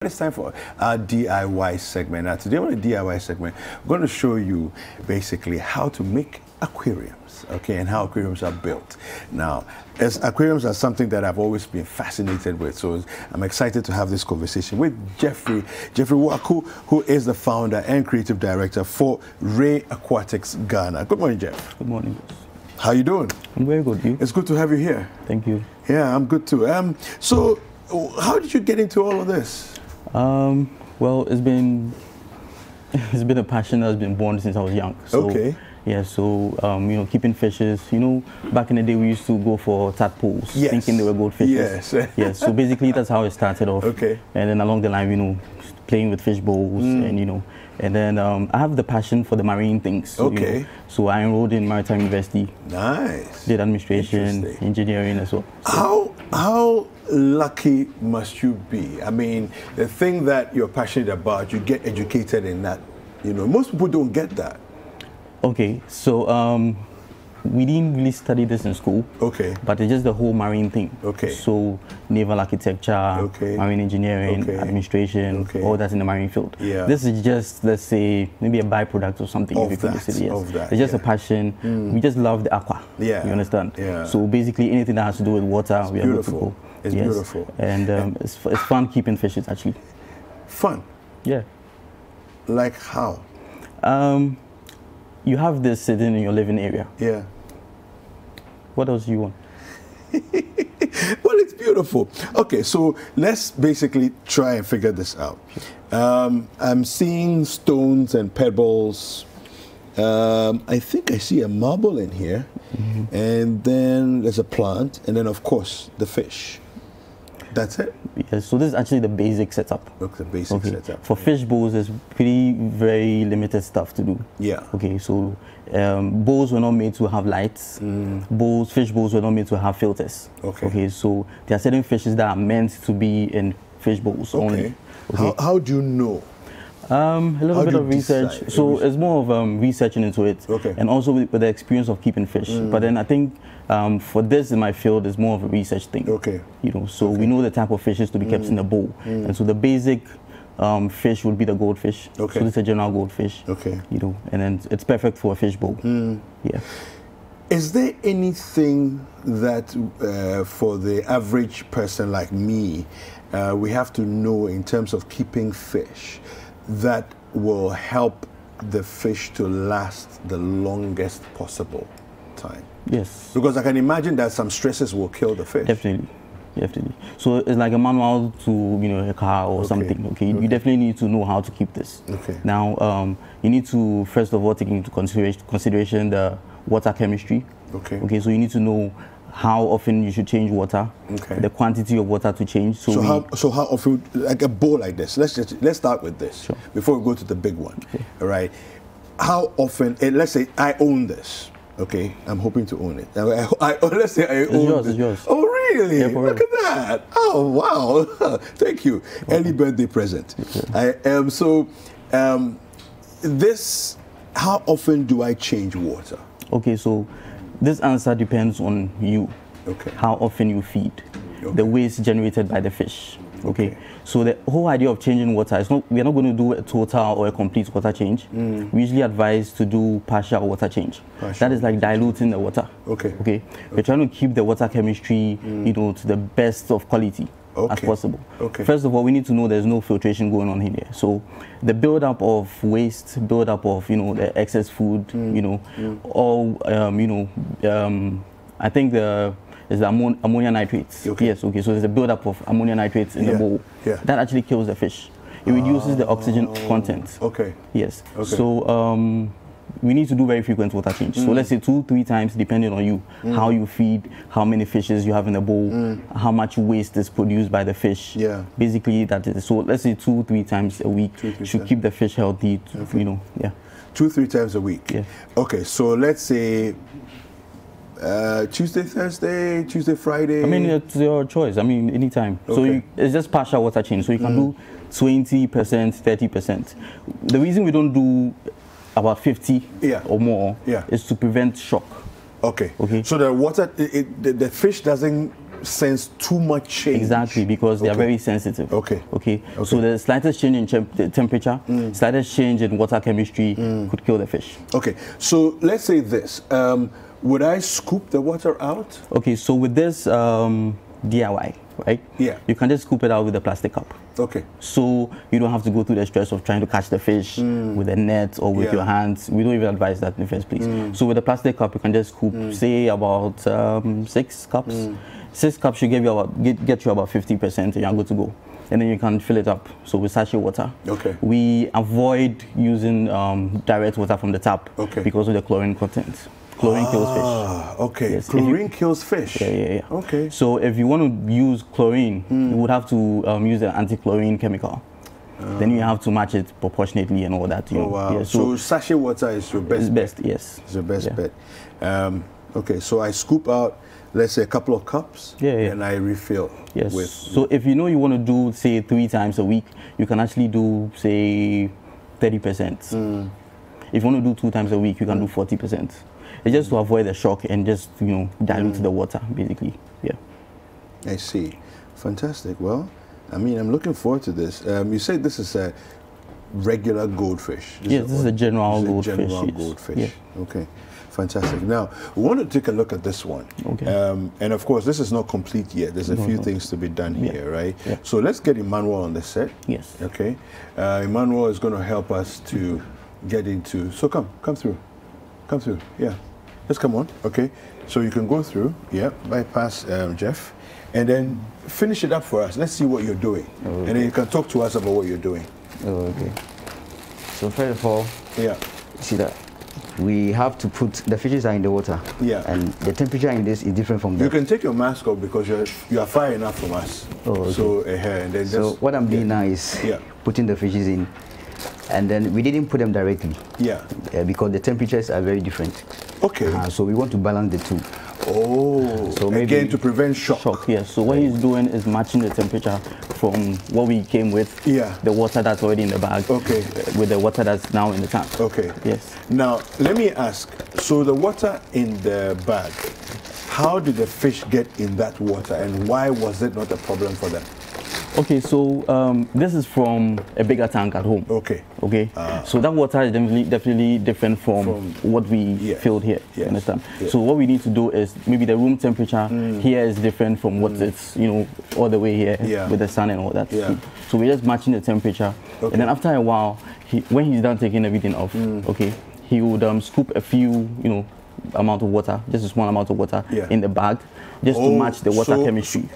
It's time for our DIY segment. Now, today on the DIY segment, we're going to show you basically how to make aquariums, okay, and how aquariums are built. Now, as aquariums are something that I've always been fascinated with, so I'm excited to have this conversation with Jeffrey Waku, who is the founder and creative director for Ray Aquatics Ghana. Good morning, Jeff. Good morning. How you doing? I'm very good. You? It's good to have you here. Thank you. Yeah, I'm good too. So, how did you get into all of this? Well, it's been a passion that's been born since I was young. So, okay. Yeah, so, you know, keeping fishes, you know, back in the day we used to go for tadpoles, yes, thinking they were goldfishes. Yes. Yes, so basically that's how it started off. Okay. And then along the line, you know, playing with fish bowls and, you know, and then I have the passion for the marine things. So, okay. You know, so I enrolled in Maritime University. Nice. Did administration, engineering as well. So. How lucky must you be? I mean, the thing that you're passionate about, you get educated in that. You know, most people don't get that. Okay, so we didn't really study this in school. Okay. But it's just the whole marine thing. Okay. So naval architecture, okay, marine engineering, okay, administration, okay, all that's in the marine field. Yeah. This is just, let's say, maybe a byproduct or something. Of if you that, yes. of that. It's just a passion. We just love the aqua. Yeah. You understand? Yeah. So basically anything that has to do with water, we are good to go. It's beautiful. And it's fun keeping fishes, actually. Fun? Yeah. Like how? You have this sitting in your living area. Yeah. What else do you want? Well, it's beautiful. Okay, so let's basically try and figure this out. I'm seeing stones and pebbles. I think I see a marble in here. And then there's a plant. And then, of course, the fish. That's it? Yes, so this is actually the basic setup. Okay, the basic setup. For fish bowls, there's very limited stuff to do. Yeah. Okay, so bowls were not made to have lights. Fish bowls were not made to have filters. Okay. Okay, so there are certain fishes that are meant to be in fish bowls only. Okay. How do you know? A little bit of research. So it's more of researching into it. Okay. And also with the experience of keeping fish. But then I think for this in my field is more of a research thing. Okay. You know, so we know the type of fishes to be kept in the bowl. And so the basic fish would be the goldfish. Okay. So this is a general goldfish. Okay. You know, and then it's perfect for a fish bowl. Yeah. Is there anything that for the average person like me, we have to know in terms of keeping fish that will help the fish to last the longest possible time? Yes. Because I can imagine that some stresses will kill the fish. Definitely. Definitely. So it's like a manual to, you know, a car or something. Okay. You definitely need to know how to keep this. Okay. Now, you need to first of all take into consideration the water chemistry. Okay. Okay. So you need to know how often you should change water, the quantity of water to change. So how often, like a bowl like this, let's start with this before we go to the big one. Okay. All right. How often, let's say I own this. Okay, I'm hoping to own it. Let's say I own it. It's yours. Oh, really? Yeah, look at that. Oh, wow. Thank you. Early birthday present. This, how often do I change water? Okay, so this answer depends on you. Okay. How often you feed. Okay. The waste generated by the fish. Okay. So the whole idea of changing water is not, we're not going to do a total or a complete water change. We usually advise to do partial water change. That is like diluting the water. Okay. Okay. We're trying to keep the water chemistry, you know, to the best of quality as possible. Okay. First of all, we need to know there's no filtration going on here. So the buildup of waste, buildup of, you know, the excess food, you know, all, you know, I think is the ammonia nitrates. Okay. Yes, okay, so there's a buildup of ammonia nitrates in the bowl. Yeah. That actually kills the fish. It reduces the oxygen content. Okay. Yes. Okay. So we need to do very frequent water change. So let's say 2-3 times, depending on you, how you feed, how many fishes you have in the bowl, how much waste is produced by the fish. Yeah. Basically, that is. So let's say 2-3 times a week should keep the fish healthy. You know, yeah. 2-3 times a week. Yeah. Okay, so let's say Tuesday, Thursday, Tuesday, Friday? I mean, it's your choice. I mean, anytime. Okay. So it's just partial water change. So you can do 20%, 30%. The reason we don't do about 50 or more is to prevent shock. Okay. Okay. So the water, the fish doesn't sense too much change. Exactly, because they are very sensitive. Okay. So the slightest change in temperature, slightest change in water chemistry could kill the fish. Okay, so let's say this. Would I scoop the water out? Okay, so with this DIY, right? Yeah. You can just scoop it out with a plastic cup. Okay. So you don't have to go through the stress of trying to catch the fish with a net or with your hands. We don't even advise that in the first place. So with a plastic cup, you can just scoop, say, about 6 cups. 6 cups should give you about, get you about 50%, and you're good to go. And then you can fill it up. So with sachet water. Okay. We avoid using direct water from the tap because of the chlorine content. Chlorine kills fish. Okay. Yes. Chlorine kills fish. Yeah. Okay. So if you want to use chlorine, you would have to use an anti-chlorine chemical. Then you have to match it proportionately and all that. You know. Wow. Yeah, so sachet water is your best bet. Yes. It's your best bet. Okay, so I scoop out, let's say, a couple of cups, and I refill. Yes. So if you know you want to do, say, 3 times a week, you can actually do, say, 30%. If you want to do 2 times a week, you can do 40%. It's just to avoid the shock and just, you know, dilute the water, basically. Yeah. I see. Fantastic. Well, I mean, I'm looking forward to this. You said this is a regular goldfish. Yes, this is a general goldfish. General goldfish. Yeah. Okay. Fantastic. Now, we want to take a look at this one. Okay. And of course, this is not complete yet. There's a few things to be done here, right? Yeah. So let's get Emmanuel on the set. Yes. Okay. Emmanuel is going to help us to get into. So come through. Come through. Yeah. Just come on. Okay. So you can go through. Yeah. Bypass Jeff, and then finish it up for us. Let's see what you're doing, and then you can talk to us about what you're doing. Okay. So first of all, see that we have to put the fishes are in the water. Yeah. And the temperature in this is different from that. You can take your mask off because you are far enough from us. So and then so what I'm doing now is putting the fishes in, and then we didn't put them directly. Yeah. Because the temperatures are very different. Okay. So we want to balance the two. Oh, so maybe again to prevent shock. Yes. So what he's doing is matching the temperature from what we came with. Yeah. The water that's already in the bag. Okay. With the water that's now in the tank. Okay. Yes. Now let me ask. So the water in the bag, how did the fish get in that water, and why was it not a problem for them? Okay, so this is from a bigger tank at home. Okay. Okay. So that water is definitely different from what we filled here. You understand? So what we need to do is maybe the room temperature here is different from what it's, you know, all the way here with the sun and all that. So we're just matching the temperature, and then after a while, when he's done taking everything off, okay, he would scoop a few, you know, amount of water, just a small amount of water in the bag, just to match the water chemistry.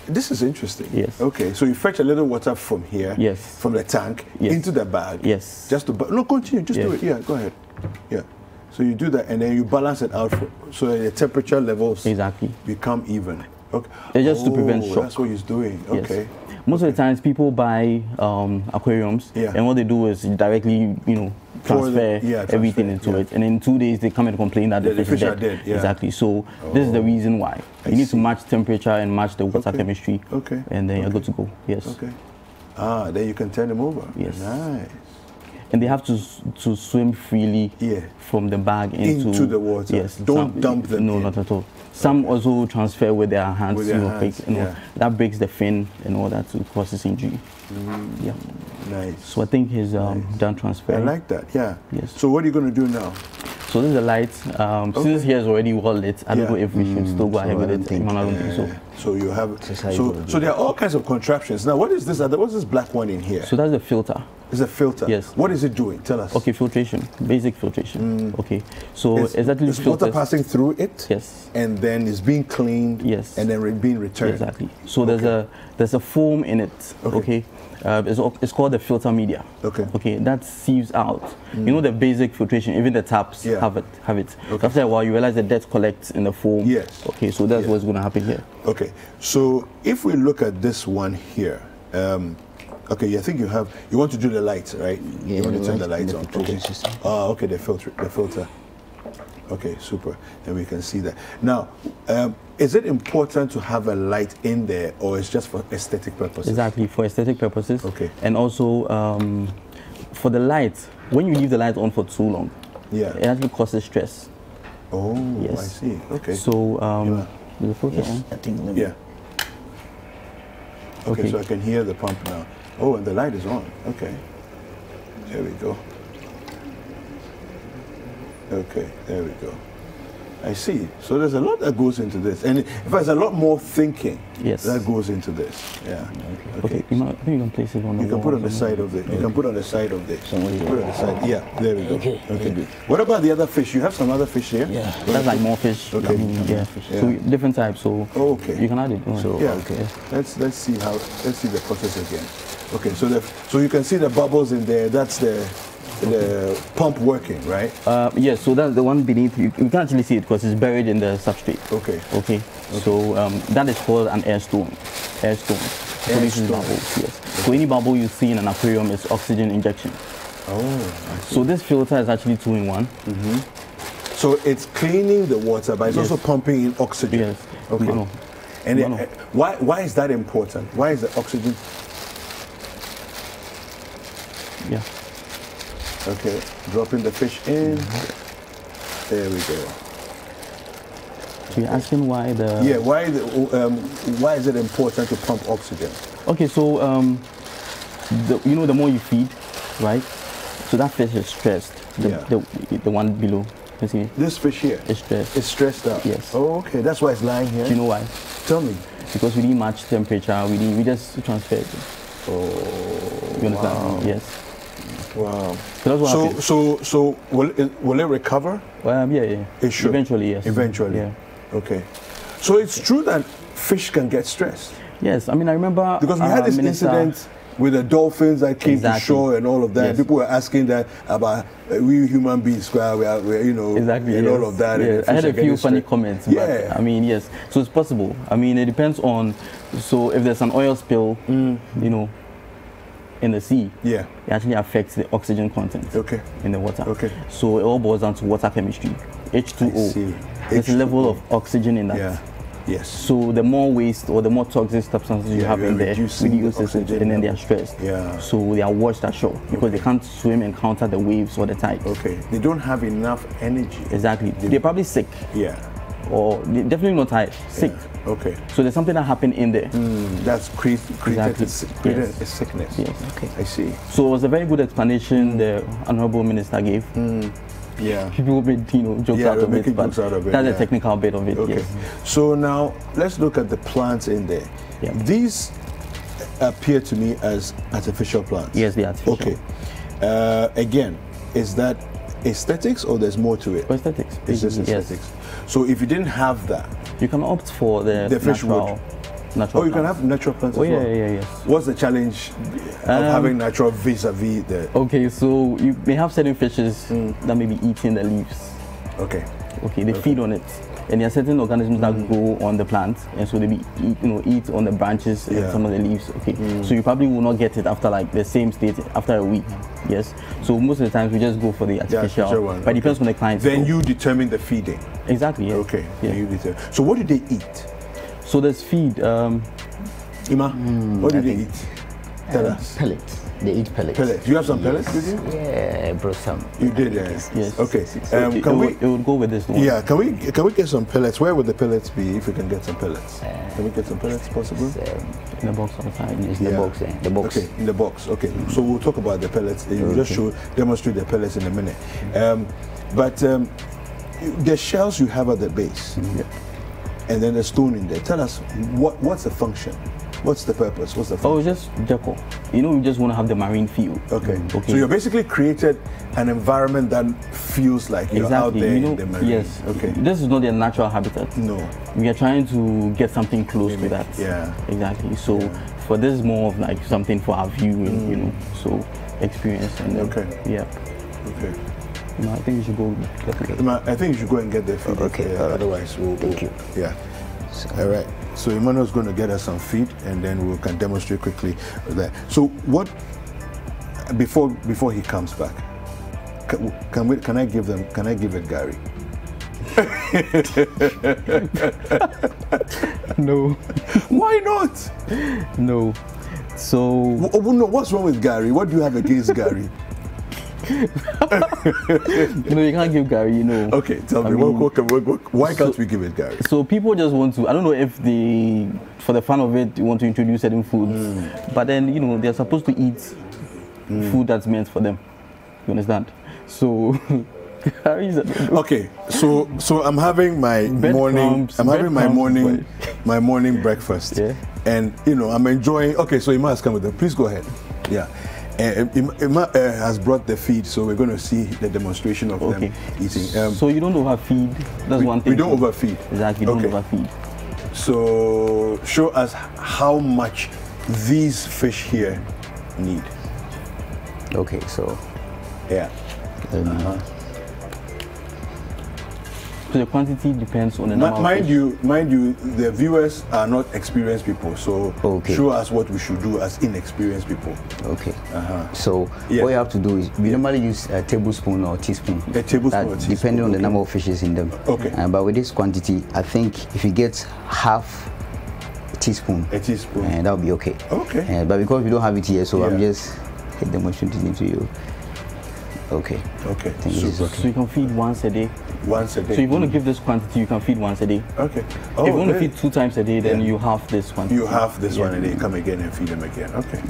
This is interesting. Yes. Okay, so you fetch a little water from here, from the tank, into the bag. Yes. Just to, no, continue, just do it. Yeah, go ahead. Yeah. So you do that, and then you balance it out so that the temperature levels become even. Okay. It's just to prevent shock. That's what he's doing. Okay. Yes. Most of the times, people buy aquariums, and what they do is directly, you know, transfer everything into it, and in 2 days they come and complain that the fish are dead. Exactly. So this is the reason why you need to match temperature and match the water chemistry. Okay. And then you're good to go. Yes. Okay. Then you can turn them over. Yes. Nice. And they have to swim freely from the bag into the water. Yes. Don't dump them. No, not at all. Some also transfer with their hands. With their hands, that breaks the fin and all that, to causes injury. Yeah. Nice. So I think he's done transferring. I like that. Yeah. Yes. So what are you going to do now? So this is the light. Since here is already well lit, I don't know if we should still go ahead with it. I don't think so. So you have. So there are all kinds of contraptions. Now, what is this? What's this black one in here? So that's the filter. It's a filter. Yes. What is it doing? Tell us. Okay, filtration, basic filtration. Okay, so exactly. Is water passing through it? Yes. And then it's being cleaned. Yes. And then being returned. Exactly. So there's a foam in it. Okay. It's called the filter media. Okay. Okay. That sieves out. You know the basic filtration. Even the taps have it. Okay. After a while, you realize the dirt collects in the foam. Yes. Okay. So that's what's going to happen here. Okay. So if we look at this one here. Okay, I think you want to do the lights, right? Yeah, you want to turn the lights on. Okay. Okay, the filter. Okay, super. And we can see that. Now, is it important to have a light in there, or it's just for aesthetic purposes? Exactly, for aesthetic purposes. Okay. And also, for the light, when you leave the light on for too long, it actually causes stress. Oh, yes. I see. Okay. So, the filter on? I think. Okay, so I can hear the pump now. Oh, and the light is on. Okay. There we go. Okay, there we go. I see. So there's a lot that goes into this, and there's a lot more thinking that goes into this. Yeah. Okay. I think you can place it on the wall. You can put on the side of it. You can put on the side of this. Put on the side. Yeah. There we go. Okay. What about the other fish? You have some other fish here? Yeah. That's like more fish. Okay. I mean, yeah. So different types. So you can add it. So okay. Let's see the process again. Okay. So you can see the bubbles in there. That's the pump working, right? Yes, so that's the one beneath. You can't actually see it because it's buried in the substrate. Okay. So that is called an air stone. Air stone. Bubbles, yes. So any bubble you see in an aquarium is oxygen injection. Oh, I see. So this filter is actually 2-in-1. So it's cleaning the water, but it's also pumping in oxygen. Yes. Okay. And why is that important? Why is the oxygen? Yeah. Okay, dropping the fish in. There we go. So you're asking why the... Yeah, why is it important to pump oxygen? Okay, so the more you feed, right? So that fish is stressed. The one below. You see? This fish here is stressed. It's stressed out. Yes. Oh, okay. That's why it's lying here. Do you know why? Tell me. Because we didn't match temperature. We just transferred it. Oh. You understand? Wow. Yes. Wow. So will it recover? Yeah. It should. Eventually, yes. Eventually. Yeah. Okay. So it's true that fish can get stressed. Yes. I mean, I remember because we had this incident with the dolphins that came to shore and all of that. Yes. People were asking that about we human beings, we are and all of that. Yeah. I had a few funny comments. But, I mean, yes. So it's possible. I mean, it depends on. So if there's an oil spill, in the sea, it actually affects the oxygen content in the water. So it all boils down to water chemistry. H2O. There's a level of oxygen in that. Yeah. Yes. So the more waste or the more toxic substances you have in there, reduces it, and then they are stressed. Yeah. So they are washed ashore because they can't swim and counter the waves or the tides. Okay. They don't have enough energy. Exactly. They're probably sick. Yeah. Or they're definitely not tired. Sick. Yeah. Okay. So there's something that happened in there. That's created a sickness. Yes. Okay. I see. So it was a very good explanation the Honorable Minister gave. Yeah. People made jokes out of it, but that's the technical bit of it. Okay. Yes. So now let's look at the plants in there. Yeah. These appear to me as artificial plants. Yes, they are artificial. Okay. Again, is that aesthetics or there's more to it? Aesthetics. It's just aesthetics. Yes. So if you didn't have that, you can opt for the fish natural you can have natural plants as well? Yes. What's the challenge of having natural vis-a-vis the... Okay, so you may have certain fishes that may be eating the leaves. Okay, they feed on it. And there are certain organisms that grow on the plant, and so they eat on the branches and some of the leaves. So you probably will not get it after like the same state after a week. Yes. So most of the times we just go for the artificial one. But it depends on the client. Then you determine the feeding. Exactly. Yes. Okay. Yeah. You determine. So what do they eat? So there's feed. Ima, what do they eat? Tell us. Pellets. They eat pellets. Pellets. You have some pellets with you? Yeah, I brought some. You did, yes. Okay. It would go with this one. Yeah. Can we get some pellets? Where would the pellets be if we can get some pellets? Can we get some pellets possible? In the box outside. It's the box. The box. Okay. In the box. Okay. So we'll talk about the pellets. You just demonstrate the pellets in a minute. But the shells you have at the base, and then the stone in there. Tell us what's the function. What's the purpose? What's the function? Oh, just decor. We just want to have the marine feel. Okay. So you basically created an environment that feels like you're out there in the marine. Yes. Okay. This is not their natural habitat. No. We are trying to get something close to that. Yeah. Exactly. So for this is more of like something for our view and so experience and Okay. I think you should go. I think you should go and get the feed. Okay. Otherwise, thank you. Yeah. All right. So Emmanuel's going to get us some feed, and then we can demonstrate quickly that. So what? Before he comes back, can I give it Gary? No. Why not? No. So. No. What's wrong with Gary? What do you have against Gary? You can't give Gary, Okay, tell me, why can't we give it Gary? So people just want to, I don't know if they, for the fun of it, want to introduce certain foods, but then, they're supposed to eat food that's meant for them. You understand? So, okay, so I'm having my morning breakfast, and I'm enjoying. Okay, so Ima has come with them. Please go ahead. Yeah, Ima has brought the feed, so we're going to see the demonstration of them eating. So you don't overfeed. That's one thing. We don't overfeed. Exactly, don't overfeed. So show us how much these fish here need. Okay, so yeah. So the quantity depends on the number of fish. Mind you, the viewers are not experienced people, so show us what we should do as inexperienced people. Okay. So what you have to do is, we normally use a tablespoon or teaspoon. A tablespoon or teaspoon. Depending on the number of fishes in them. Okay. But with this quantity, I think if you get half a teaspoon, that'll be okay. Okay. But because we don't have it here, so I'm just demonstrating it to you. Okay. Okay. So you can feed once a day. Once a day. So if you want to give this quantity, you can feed once a day. Okay. If you want to feed 2 times a day, then you have this quantity. You have this one, and then you come again and feed them again. Okay.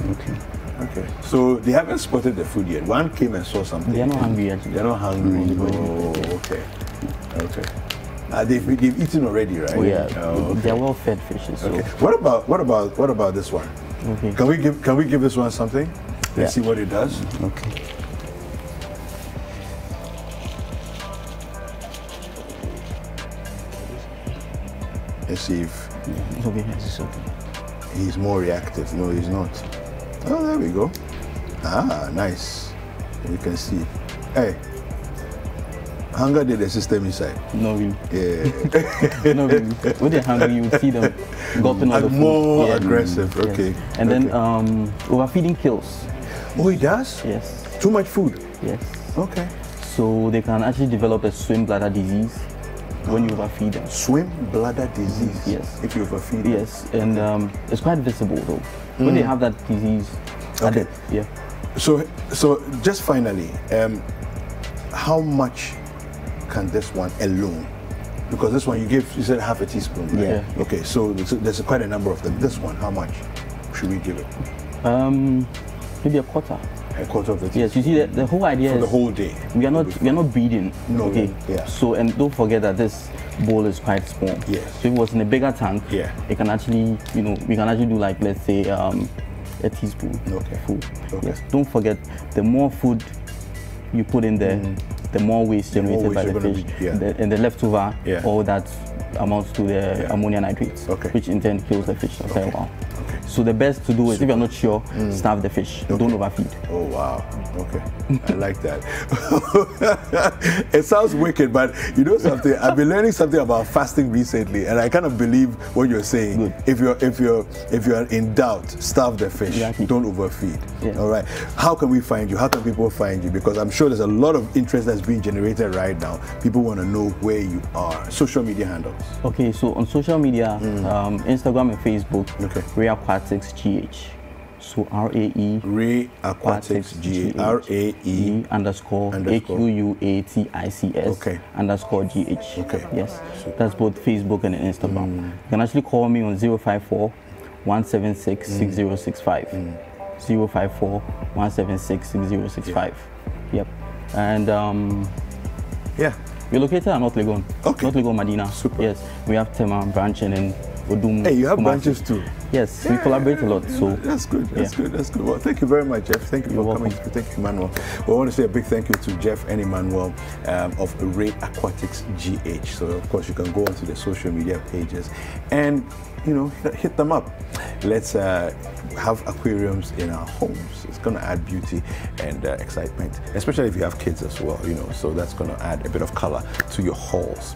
Okay. So they haven't spotted the food yet. One came and saw something. They are not hungry actually. They're not hungry. Oh, okay. Okay. They've eaten already, right? Oh yeah. They're well-fed fishes. So. Okay. What about this one? Okay. Can we give this one something? Let's see what it does. Okay. Let's see if it's okay. It's okay. He's more reactive. No, he's not. Oh, there we go. Ah, nice. You can see. Hey, hunger did the system inside. No, really. Yeah. No, really. When they're hungry, you would see them gulping all the food. More aggressive. Okay. And then overfeeding kills. Oh, it does? Yes. Too much food? Yes. Okay. So they can actually develop a swim bladder disease when you overfeed them. Swim bladder disease? Yes. If you overfeed them? Yes, and it's quite visible though. When they have that disease. Okay. Yeah. So just finally, how much can this one alone? Because this one you said half a teaspoon, right? Yeah. Okay, so there's quite a number of them. This one, how much should we give it? Maybe a quarter. A quarter of the teaspoon. Yes, you see the whole idea for is the whole day. We are not breeding. No. Okay. Yeah. So and don't forget that this bowl is quite small. Yes. So if it was in a bigger tank, it can actually we can actually do like, let's say a teaspoon. Okay. Food. Okay. Yes. Don't forget, the more food you put in there, the more waste generated by the fish, and the leftover, all that amounts to the ammonia nitrates, which in turn kills the fish after a while. So the best to do is, if you're not sure, starve the fish. Don't overfeed. Oh wow. Okay. I like that. It sounds wicked, but you know something? I've been learning something about fasting recently, and I kind of believe what you're saying. Good. If you're in doubt, starve the fish. Exactly. Don't overfeed. Yeah. All right. How can we find you? How can people find you? Because I'm sure there's a lot of interest that's being generated right now. People want to know where you are. Social media handles. Okay, so on social media, Instagram and Facebook, Ray Aquatics GH. So RAE Ray Aquatics GH. RAE underscore AQUATICS underscore GH. Okay. Yes. That's both Facebook and Instagram. You can actually call me on 054 176 6065. 054 176 6065. Yep. And we're located at North Legon. Okay. North Legon, Medina. Super. Yes. We have Tema branching in Odum. Hey, you have branches too? Yes, we collaborate a lot. So that's good. That's good. That's good. Well, thank you very much, Jeff. Thank you for coming. Thank you, Emmanuel. Well, I want to say a big thank you to Jeff and Emmanuel of Ray Aquatics GH. So of course you can go onto the social media pages and hit them up. Let's have aquariums in our homes. It's going to add beauty and excitement, especially if you have kids as well. So that's going to add a bit of color to your halls.